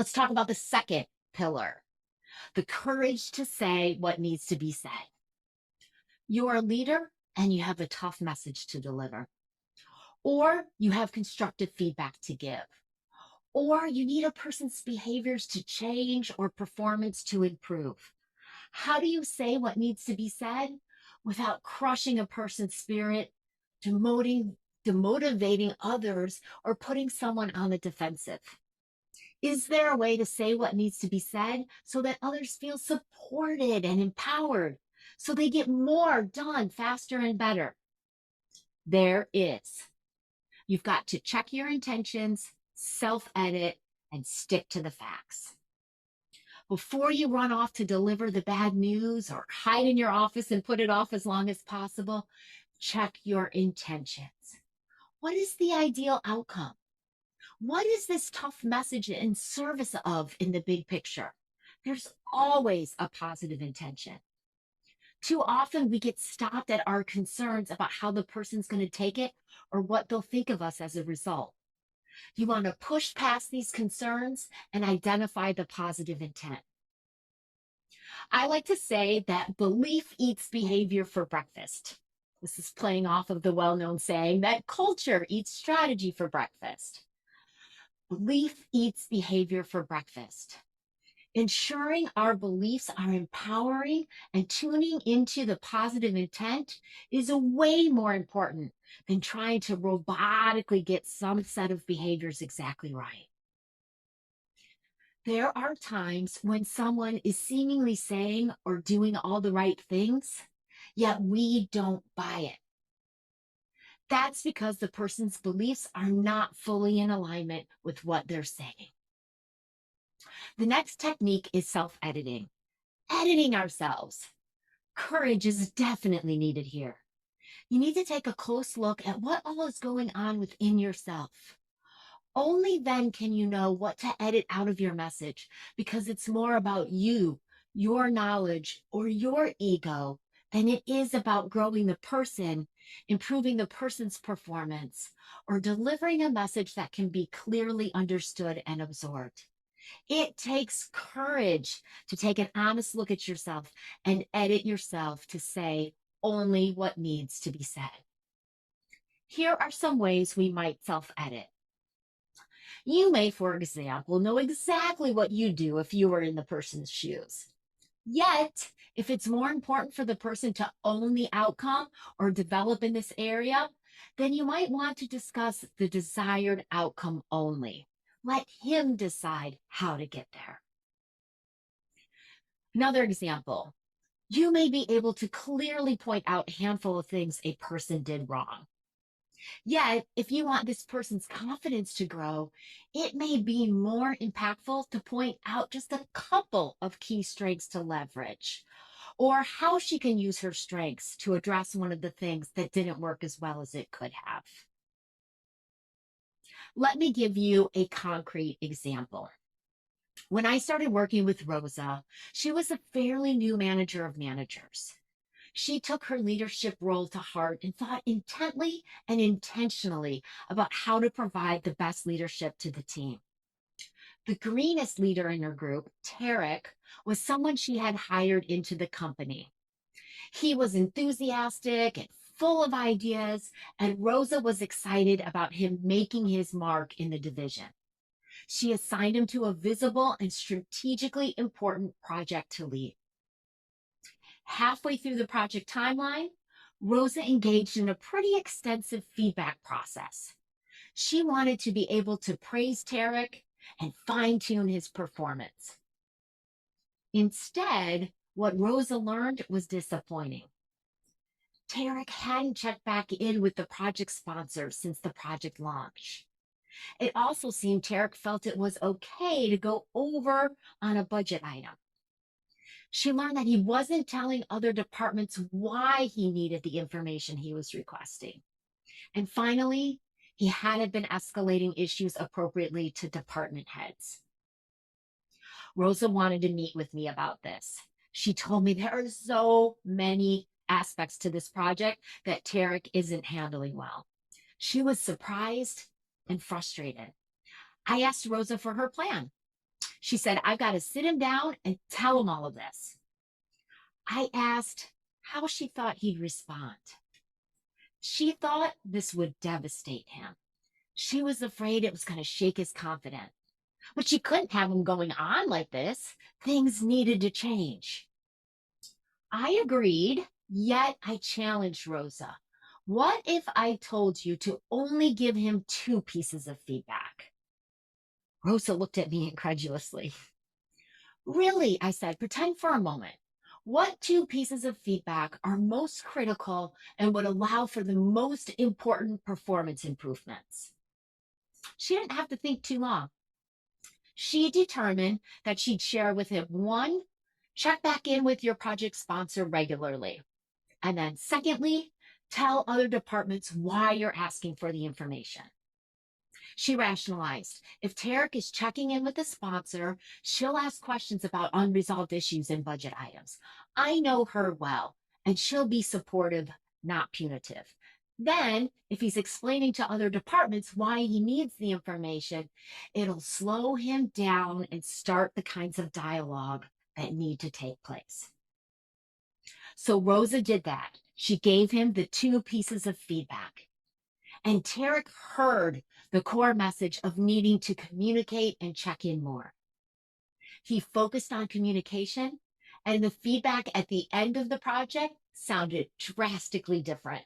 Let's talk about the second pillar, the courage to say what needs to be said. You're a leader and you have a tough message to deliver, or you have constructive feedback to give, or you need a person's behaviors to change or performance to improve. How do you say what needs to be said without crushing a person's spirit, demoting, demotivating others, or putting someone on the defensive? Is there a way to say what needs to be said so that others feel supported and empowered so they get more done faster and better? There is. You've got to check your intentions, self edit, and stick to the facts. Before you run off to deliver the bad news or hide in your office and put it off as long as possible, check your intentions. What is the ideal outcome? What is this tough message in service of in the big picture? There's always a positive intention. Too often we get stopped at our concerns about how the person's going to take it or what they'll think of us as a result. You want to push past these concerns and identify the positive intent. I like to say that belief eats behavior for breakfast. This is playing off of the well known saying that culture eats strategy for breakfast. Belief eats behavior for breakfast. Ensuring our beliefs are empowering and tuning into the positive intent is a way more important than trying to robotically get some set of behaviors exactly right. There are times when someone is seemingly saying or doing all the right things, yet we don't buy it. That's because the person's beliefs are not fully in alignment with what they're saying. The next technique is self editing, editing ourselves. Courage is definitely needed here. You need to take a close look at what all is going on within yourself. Only then can you know what to edit out of your message because it's more about you, your knowledge, or your ego than it is about growing the person, improving the person's performance, or delivering a message that can be clearly understood and absorbed. It takes courage to take an honest look at yourself and edit yourself to say only what needs to be said. Here are some ways we might self edit. You may, for example, know exactly what you'd do if you were in the person's shoes. Yet, if it's more important for the person to own the outcome or develop in this area, then you might want to discuss the desired outcome only. Let him decide how to get there. Another example, you may be able to clearly point out a handful of things a person did wrong. Yet, if you want this person's confidence to grow, it may be more impactful to point out just a couple of key strengths to leverage, or how she can use her strengths to address one of the things that didn't work as well as it could have. Let me give you a concrete example. When I started working with Rosa, she was a fairly new manager of managers. She took her leadership role to heart and thought intently and intentionally about how to provide the best leadership to the team. The greenest leader in her group, Tarek, was someone she had hired into the company. He was enthusiastic and full of ideas, and Rosa was excited about him making his mark in the division. She assigned him to a visible and strategically important project to lead. Halfway through the project timeline, Rosa engaged in a pretty extensive feedback process. She wanted to be able to praise Tarek and fine tune his performance. Instead, what Rosa learned was disappointing. Tarek hadn't checked back in with the project sponsor since the project launch. It also seemed Tarek felt it was okay to go over on a budget item. She learned that he wasn't telling other departments why he needed the information he was requesting. And finally, he hadn't been escalating issues appropriately to department heads. Rosa wanted to meet with me about this. She told me there are so many aspects to this project that Tarek isn't handling well. She was surprised and frustrated. I asked Rosa for her plan. She said, I've got to sit him down and tell him all of this. I asked how she thought he'd respond. She thought this would devastate him. She was afraid it was going to shake his confidence. But she couldn't have him going on like this. Things needed to change. I agreed, yet I challenged Rosa. What if I told you to only give him two pieces of feedback? Rosa looked at me incredulously. Really, I said, pretend for a moment. What two pieces of feedback are most critical and would allow for the most important performance improvements? She didn't have to think too long. She determined that she'd share with him one, check back in with your project sponsor regularly. And then, secondly, tell other departments why you're asking for the information. She rationalized if Tarek is checking in with the sponsor, she'll ask questions about unresolved issues and budget items. I know her well, and she'll be supportive, not punitive. Then, if he's explaining to other departments why he needs the information, it'll slow him down and start the kinds of dialogue that need to take place. So Rosa did that. She gave him the two pieces of feedback. And Tarek heard the core message of needing to communicate and check in more. He focused on communication, and the feedback at the end of the project sounded drastically different.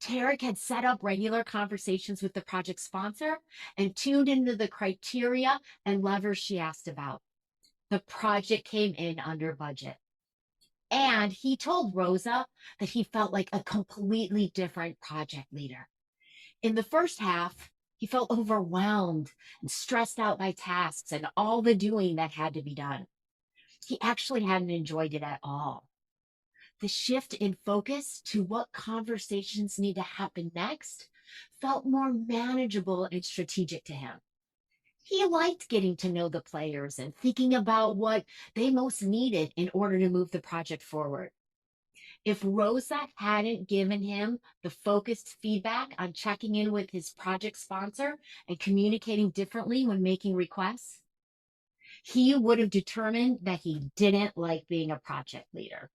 Tarek had set up regular conversations with the project sponsor and tuned into the criteria and levers she asked about. The project came in under budget. And he told Rosa that he felt like a completely different project leader. In the first half, he felt overwhelmed and stressed out by tasks and all the doing that had to be done. He actually hadn't enjoyed it at all. The shift in focus to what conversations need to happen next felt more manageable and strategic to him. He liked getting to know the players and thinking about what they most needed in order to move the project forward. If Rosa hadn't given him the focused feedback on checking in with his project sponsor and communicating differently when making requests, he would have determined that he didn't like being a project leader.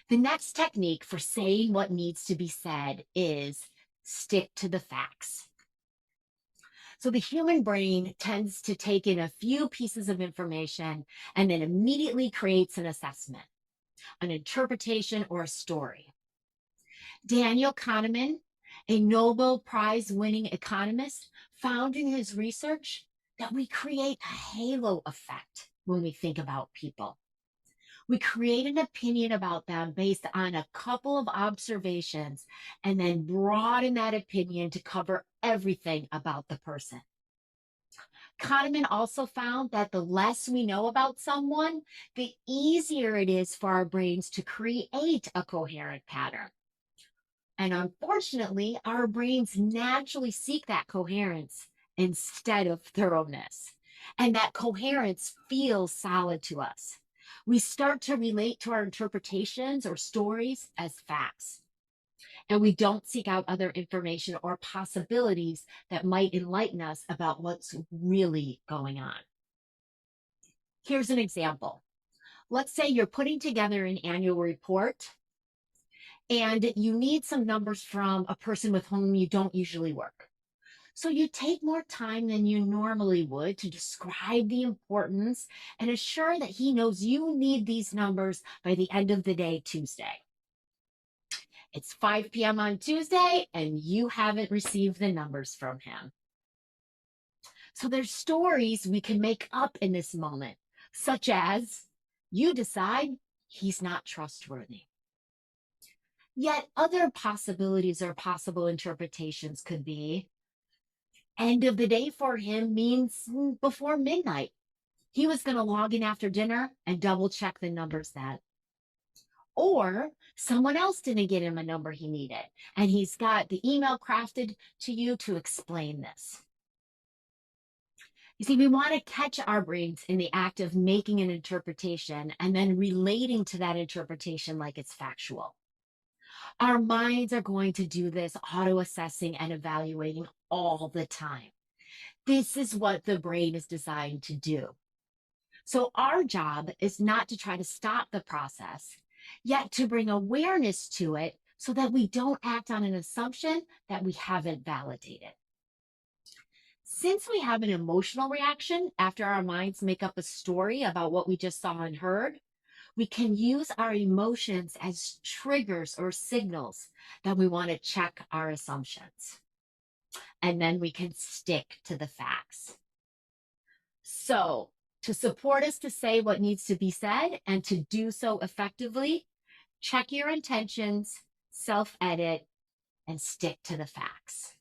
The next technique for saying what needs to be said is stick to the facts. So the human brain tends to take in a few pieces of information and then immediately creates an assessment, an interpretation, or a story. Daniel Kahneman, a Nobel Prize winning economist, found in his research that we create a halo effect when we think about people. We create an opinion about them based on a couple of observations and then broaden that opinion to cover everything about the person. Kahneman also found that the less we know about someone, the easier it is for our brains to create a coherent pattern. And unfortunately, our brains naturally seek that coherence instead of thoroughness. And that coherence feels solid to us. We start to relate to our interpretations or stories as facts. And we don't seek out other information or possibilities that might enlighten us about what's really going on. Here's an example. Let's say you're putting together an annual report and you need some numbers from a person with whom you don't usually work. So you take more time than you normally would to describe the importance and assure that he knows you need these numbers by the end of the day, Tuesday. It's 5 p.m. on Tuesday, and you haven't received the numbers from him. So there's stories we can make up in this moment, such as you decide he's not trustworthy. Yet other possibilities or possible interpretations could be end of the day for him means before midnight. He was going to log in after dinner and double check the numbers then. Or someone else didn't get him a number he needed, and he's got the email crafted to you to explain this. You see, we want to catch our brains in the act of making an interpretation and then relating to that interpretation like it's factual. Our minds are going to do this auto-assessing and evaluating all the time. This is what the brain is designed to do. So our job is not to try to stop the process, yet to bring awareness to it so that we don't act on an assumption that we haven't validated. Since we have an emotional reaction after our minds make up a story about what we just saw and heard, we can use our emotions as triggers or signals that we want to check our assumptions. And then we can stick to the facts. So, to support us to say what needs to be said and to do so effectively, check your intentions, self edit, and stick to the facts.